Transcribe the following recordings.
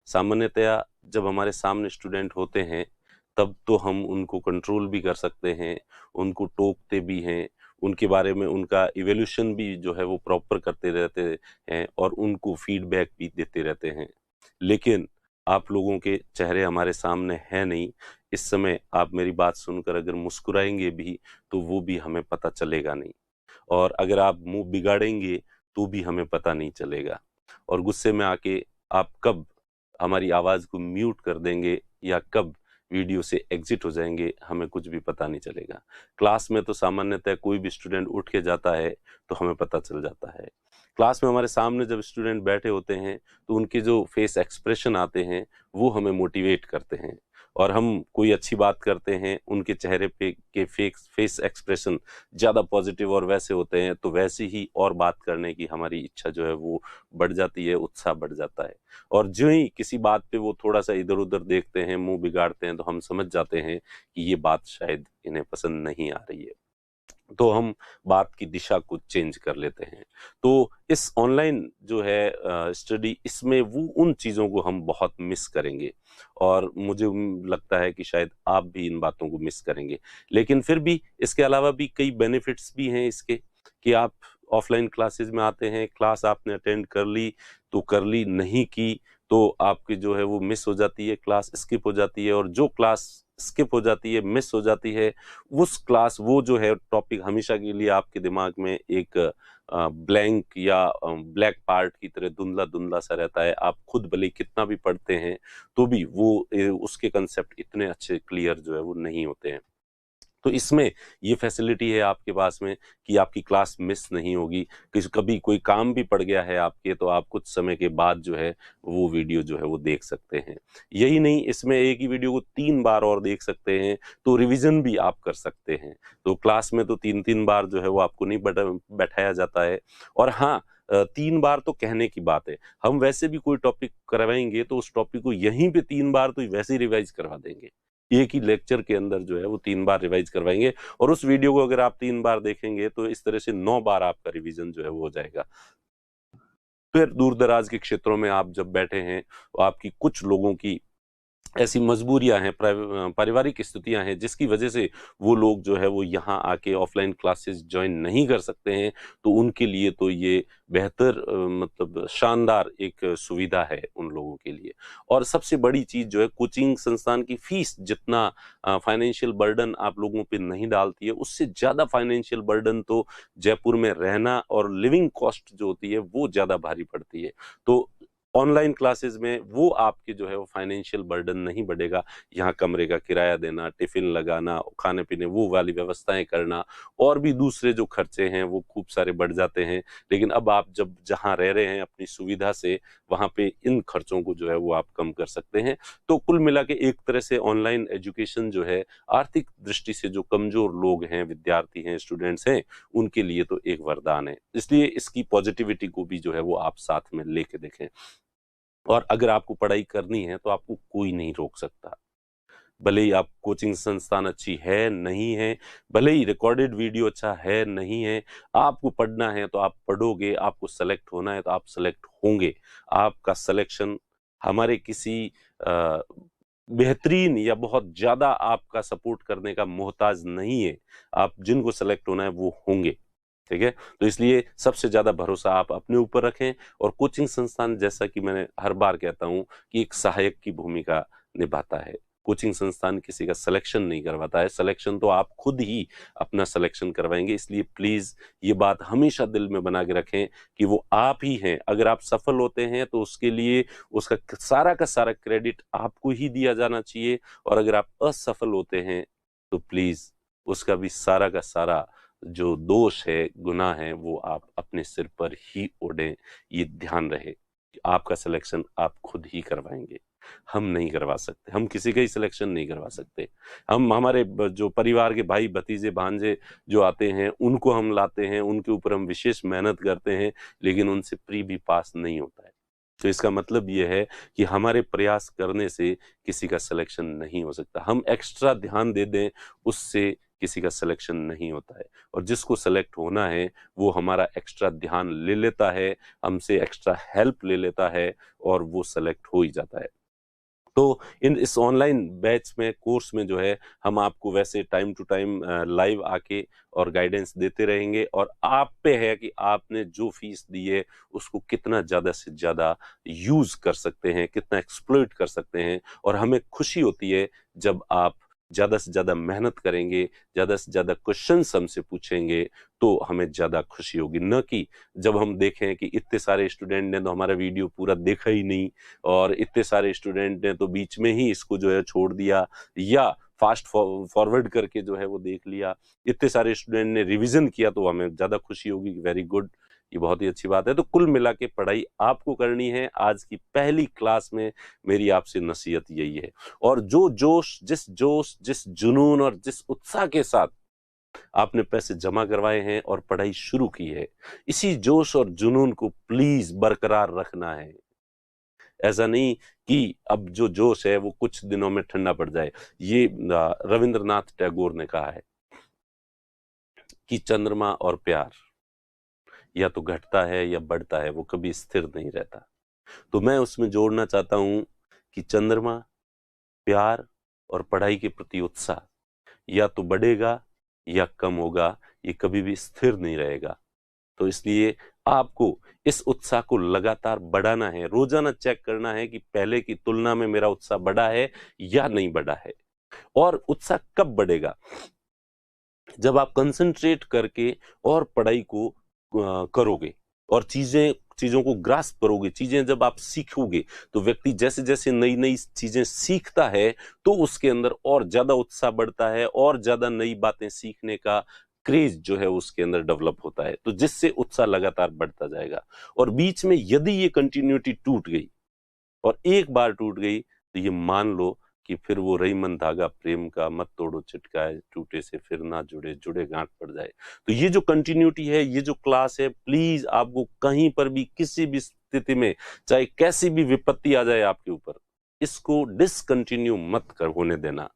सामान्यतया जब हमारे सामने स्टूडेंट होते हैं तब तो हम उनको कंट्रोल भी कर सकते हैं, उनको टोकते भी हैं, उनके बारे में उनका इवैल्यूएशन भी जो है वो प्रॉपर करते रहते हैं और उनको फीडबैक भी देते रहते हैं। लेकिन आप लोगों के चेहरे हमारे सामने हैं नहीं, इस समय आप मेरी बात सुनकर अगर मुस्कुराएँगे भी तो वो भी हमें पता चलेगा नहीं, और अगर आप मुँह बिगाड़ेंगे तो भी हमें पता नहीं चलेगा, और गुस्से में आके आप कब हमारी आवाज़ को म्यूट कर देंगे या कब वीडियो से एग्ज़िट हो जाएँगे, हमें कुछ भी पता नहीं चलेगा। क्लास में तो सामान्यतः कोई भी स्टूडेंट उठ के जाता है, तो हमें पता चल जाता है। क्लास में हमारे सामने जब स्टूडेंट बैठे होते हैं, तो उनके जो फेस एक्सप्रेशन आते हैं, वो हमें मोटिवेट करते हैं, और हम कोई अच्छी बात करते हैं, उनके चेहरे पे के फेस एक्सप्रेशन ज़्यादा पॉज़िटिव और वैसे होते हैं, तो वैसे ही और बात करने की हमारी इच्छा जो है वो बढ़ जाती है, उत्साह बढ़ जाता है। और ज्यों ही किसी बात पे वो थोड़ा-सा इधर-उधर देखते हैं, मुँह बिगाड़ते हैं, तो हम समझ जाते हैं कि ये बात शायद इन्हें पसंद नहीं आ रही है। तो हम बात की दिशा को चेंज कर लेते हैं। तो इस ऑनलाइन जो है स्टडी, इसमें वो उन चीज़ों को हम बहुत मिस करेंगे, और मुझे लगता है कि शायद आप भी इन बातों को मिस करेंगे। लेकिन फिर भी इसके अलावा भी कई बेनिफिट्स भी हैं इसके, कि आप ऑफ़लाइन क्लासेस में आते हैं, क्लास आपने अटेंड कर ली, तो कर ली, नहीं की तो आपकी जो है वो मिस हो जाती है, क्लास स्किप हो जाती है, और जो क्लास स्किप हो जाती है, मिस हो जाती है, उस क्लास वो जो है टॉपिक हमेशा के लिए आपके दिमाग में एक ब्लैंक या ब्लैक पार्ट की तरह धुंधला-धुंधला सा रहता है। आप खुद भले ही कितना भी पढ़ते हैं, तो भी वो उसके कांसेप्ट इतने अच्छे क्लियर जो है वो नहीं होते हैं। तो इसमें ये फैसिलिटी है आपके पास में कि आपकी क्लास मिस नहीं होगी। कभी कोई काम भी पड़ गया है आपके, तो आप कुछ समय के बाद जो है वो वीडियो जो है वो देख सकते हैं। यही नहीं, इसमें एक ही वीडियो को 3 बार और देख सकते हैं, तो रिवीजन भी आप कर सकते हैं। तो क्लास में तो 3-3 बार जो है वो आपको नहीं बैठाया जाता है। और हाँ, 3 बार तो कहने की बात है। हम वैसे भी कोई टॉपिक करवाएँगे तो उस टॉपिक को यहीं पे 3 बार तो वैसे ही रिवाइज़ करवा देंगे। एक ही लेक्चर के अंदर जो है वो 3 बार रिवाइज़ करवाएँगे, और उस वीडियो को अगर आप 3 बार देखेंगे तो इस तरह से 9 बार आपका रिवीजन जो है वो हो जाएगा। फिर दूर-दराज के क्षेत्रों में आप जब बैठे हैं, तो आपकी कुछ लोगों की ऐसी मजबूरियाँ हैं, पारिवारिक स्थितियाँ हैं, जिसकी वजह से वो लोग जो है वो यहाँ आके ऑफ़लाइन क्लासेस जॉइन नहीं कर सकते हैं, तो उनके लिए तो ये बेहतर मतलब शानदार एक सुविधा है उन लोगों के लिए। और सबसे बड़ी चीज़ जो है, कोचिंग संस्थान की फ़ीस जितना फाइनेंशियल बर्डन आप लोगों पे नहीं डालती है, उससे ज़्यादा फाइनेंशियल बर्डन तो जयपुर में रहना और लिविंग कॉस्ट जो होती है, वो ज़्यादा भारी पड़ती है। तो ऑनलाइन क्लासेस में वो आपके जो है वो फाइनेंशियल बर्डन नहीं बढ़ेगा। यहाँ कमरे का किराया देना, टिफ़िन लगाना, खाने-पीने वो वाली व्यवस्थाएँ करना, और भी दूसरे जो खर्चे हैं वो खूब सारे बढ़ जाते हैं। लेकिन अब आप जब जहाँ रह रहे हैं अपनी सुविधा से, वहाँ पे इन खर्चों को जो है वो आप कम कर सकते हैं। तो कुल मिला के एक तरह से ऑनलाइन एजुकेशन जो है, आर्थिक दृष्टि से जो कमज़ोर लोग हैं, विद्यार्थी हैं, स्टूडेंट्स हैं, उनके लिए तो एक वरदान है। इसलिए इसकी पॉज़िटिविटी को भी जो है वो आप साथ में लेके देखें। और अगर आपको पढ़ाई करनी है तो आपको कोई नहीं रोक सकता। भले ही आप कोचिंग संस्थान अच्छी है, नहीं है, भले ही रिकॉर्डेड वीडियो अच्छा है, नहीं है, आपको पढ़ना है तो आप पढ़ोगे, आपको सेलेक्ट होना है तो आप सेलेक्ट होंगे। आपका सिलेक्शन हमारे किसी अ, बेहतरीन या बहुत ज़्यादा आपका सपोर्ट करने का मोहताज नहीं है। आप जिनको सेलेक्ट होना है वो होंगे। ठीक है? तो इसलिए सबसे ज़्यादा भरोसा आप अपने ऊपर रखें, और कोचिंग संस्थान, जैसा कि मैंने हर बार कहता हूँ, कि एक सहायक की भूमिका निभाता है। कोचिंग संस्थान किसी का सिलेक्शन नहीं करवाता है, सिलेक्शन तो आप खुद ही अपना सिलेक्शन करवाएँगे। इसलिए प्लीज़ ये बात हमेशा दिल में बना के रखें कि वो आप ही हैं। अगर आप सफल होते हैं तो उसके लिए उसका सारा का सारा क्रेडिट आपको ही दिया जाना चाहिए, और अगर आप असफल होते हैं तो प्लीज़ उसका भी सारा का सारा जो दोष है, गुनाह है, वो आप अपने सिर पर ही ओढ़ें। ये ध्यान रहे कि आपका सिलेक्शन आप खुद ही करवाएँगे। हम नहीं करवा सकते, हम किसी का ही सिलेक्शन नहीं करवा सकते। हम हमारे जो परिवार के भाई, भतीजे, भांजे जो आते हैं, उनको हम लाते हैं, उनके ऊपर हम विशेष मेहनत करते हैं, लेकिन उनसे प्री भी पास नहीं होता है। तो इसका मतलब ये है कि हमारे प्रयास करने से किसी का सिलेक्शन नहीं हो सकता। हम एक्स्ट्रा ध्यान दे दें, उससे किसी का सिलेक्शन नहीं होता है। और जिसको सेलेक्ट होना है वो हमारा एक्स्ट्रा ध्यान ले लेता है, हमसे एक्स्ट्रा हेल्प ले लेता है और वो सेलेक्ट हो ही जाता है। तो इस ऑनलाइन बैच में, कोर्स में जो है, हम आपको वैसे टाइम टू टाइम लाइव आके और गाइडेंस देते रहेंगे, और आप पे है कि आपने जो फीस दी है उसको कितना ज़्यादा से ज़्यादा यूज़ कर सकते हैं, कितना एक्सप्लॉइट कर सकते हैं। और हमें खुशी होती है जब आप ज़्यादा से ज़्यादा मेहनत करेंगे, ज़्यादा से ज़्यादा क्वेश्चंस हमसे पूछेंगे, तो हमें ज़्यादा खुशी होगी। न कि जब हम देखें कि इतने सारे स्टूडेंट ने तो हमारा वीडियो पूरा देखा ही नहीं, और इतने सारे स्टूडेंट ने तो बीच में ही इसको जो है छोड़ दिया, या फास्ट फॉरवर्ड करके जो है वो देख लिया। इतने सारे स्टूडेंट ने रिवीजन किया, तो हमें ज़्यादा खुशी होगी कि वेरी गुड, ये बहुत ही अच्छी बात है। तो कुल मिला के पढ़ाई आपको करनी है। आज की पहली क्लास में मेरी आपसे नसीहत यही है। और जोश, जिस जुनून और जिस उत्साह के साथ आपने पैसे जमा करवाए हैं और पढ़ाई शुरू की है, इसी जोश और जुनून को प्लीज बरकरार रखना है। ऐसा नहीं कि अब जो जोश है वो कुछ दिनों में ठंडा पड़ जाए। ये रविंद्रनाथ टैगोर ने कहा है कि चंद्रमा और प्यार या तो घटता है या बढ़ता है, वो कभी स्थिर नहीं रहता। तो मैं उसमें जोड़ना चाहता हूं कि चंद्रमा, प्यार और पढ़ाई के प्रति उत्साह या तो बढ़ेगा या कम होगा, ये कभी भी स्थिर नहीं रहेगा। तो इसलिए आपको इस उत्साह को लगातार बढ़ाना है, रोजाना चेक करना है कि पहले की तुलना में मेरा उत्साह बढ़ा है या नहीं बढ़ा है। और उत्साह कब बढ़ेगा? जब आप कंसंट्रेट करके और पढ़ाई को करोगे और चीजों को ग्रास्प करोगे, चीजें जब आप सीखोगे, तो व्यक्ति जैसे जैसे नई नई चीजें सीखता है तो उसके अंदर और ज्यादा उत्साह बढ़ता है, और ज्यादा नई बातें सीखने का क्रेज जो है उसके अंदर डेवलप होता है, तो जिससे उत्साह लगातार बढ़ता जाएगा। और बीच में यदि ये कंटिन्यूटी टूट गई, और एक बार टूट गई, तो ये मान लो कि फिर वो रईमन धागा प्रेम का मत तोड़ो चिटकाए, टूटे से फिर ना जुड़े, जुड़े गांठ पड़ जाए। तो ये जो कंटिन्यूटी है, ये जो क्लास है, प्लीज आपको कहीं पर भी किसी भी स्थिति में, चाहे कैसी भी विपत्ति आ जाए आपके ऊपर, इसको डिसकंटिन्यू मत कर होने देना।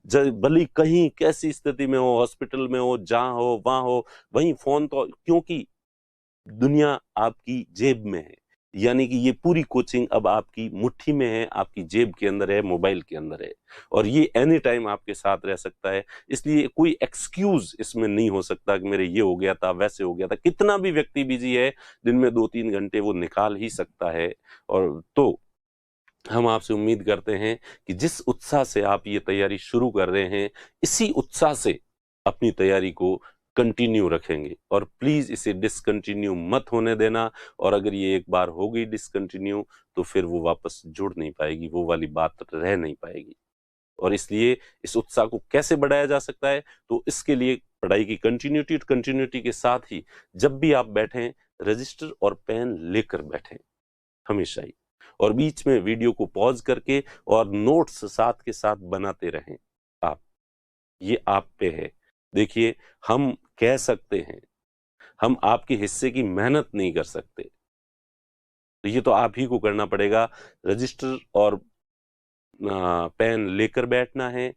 भले कहीं कैसी स्थिति में हो, हॉस्पिटल में हो, जहां हो वहां हो, वहीं फोन तो, क्योंकि दुनिया आपकी जेब में है। यानी कि ये पूरी कोचिंग अब आपकी मुट्ठी में है, आपकी जेब के अंदर है, मोबाइल के अंदर है, और ये एनी टाइम आपके साथ रह सकता है। इसलिए कोई एक्सक्यूज इसमें नहीं हो सकता कि मेरे ये हो गया था, वैसे हो गया था। कितना भी व्यक्ति बिजी है, दिन में 2-3 घंटे वो निकाल ही सकता है। और तो हम आपसे उम्मीद करते हैं कि जिस उत्साह से आप ये तैयारी शुरू कर रहे हैं, इसी उत्साह से अपनी तैयारी को कंटिन्यू रखेंगे, और प्लीज इसे डिसकंटिन्यू मत होने देना। और अगर ये एक बार हो गई डिसकंटिन्यू, तो फिर वो वापस जुड़ नहीं पाएगी, वो वाली बात रह नहीं पाएगी। और इसलिए इस उत्साह को कैसे बढ़ाया जा सकता है? तो इसके लिए पढ़ाई की कंटिन्यूटी के साथ ही जब भी आप बैठें, रजिस्टर और पेन लेकर बैठें हमेशा ही, और बीच में वीडियो को पॉज करके और नोट्स साथ के साथ बनाते रहें। आप, ये आप पे है। देखिए, हम कह सकते हैं, हम आपके हिस्से की मेहनत नहीं कर सकते, तो ये तो आप ही को करना पड़ेगा। रजिस्टर और पेन लेकर बैठना है,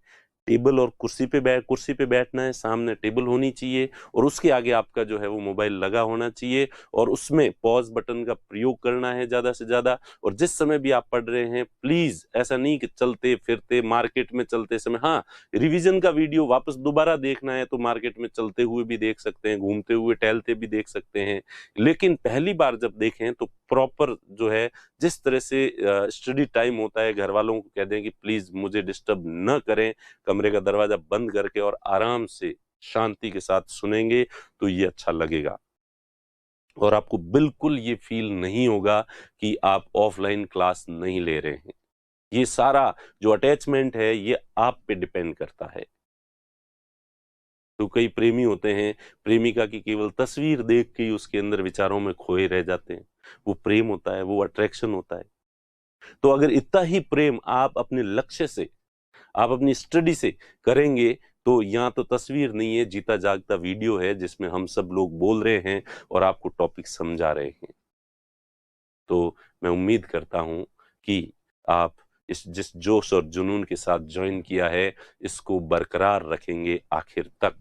टेबल और कुर्सी पे बैठना है, सामने टेबल होनी चाहिए, और उसके आगे आपका जो है वो मोबाइल लगा होना चाहिए, और उसमें पॉज बटन का प्रयोग करना है ज्यादा से ज्यादा। और जिस समय भी आप पढ़ रहे हैं, प्लीज ऐसा नहीं कि चलते फिरते, मार्केट में चलते समय, हाँ, रिवीजन का वीडियो वापस दोबारा देखना है तो मार्केट में चलते हुए भी देख सकते हैं, घूमते हुए टहलते भी देख सकते हैं, लेकिन पहली बार जब देखें तो प्रॉपर जो है, जिस तरह से स्टडी टाइम होता है, घर वालों को कह दें कि प्लीज मुझे डिस्टर्ब न करें, कमरे का दरवाजा बंद करके और आराम से शांति के साथ सुनेंगे, तो ये अच्छा लगेगा। और आपको बिल्कुल ये फील नहीं होगा कि आप ऑफलाइन क्लास नहीं ले रहे हैं। ये सारा जो अटैचमेंट है, ये आप पे डिपेंड करता है। तो कई प्रेमी होते हैं, प्रेमिका की केवल तस्वीर देख के ही उसके अंदर विचारों में खोए रह जाते हैं। वो प्रेम होता है, वो अट्रैक्शन होता है। तो अगर इतना ही प्रेम आप अपने लक्ष्य से, आप अपनी स्टडी से करेंगे, तो यहाँ तो तस्वीर नहीं है, जीता जागता वीडियो है, जिसमें हम सब लोग बोल रहे हैं और आपको टॉपिक समझा रहे हैं। तो मैं उम्मीद करता हूं कि आप इस जिस जोश और जुनून के साथ ज्वाइन किया है, इसको बरकरार रखेंगे आखिर तक।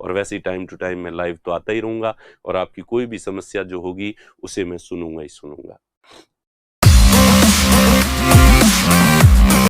और वैसे ही टाइम टू टाइम मैं लाइव तो आता ही रहूँगा और आपकी कोई भी समस्या जो होगी, उसे मैं सुनूँगा ही सुनूँगा।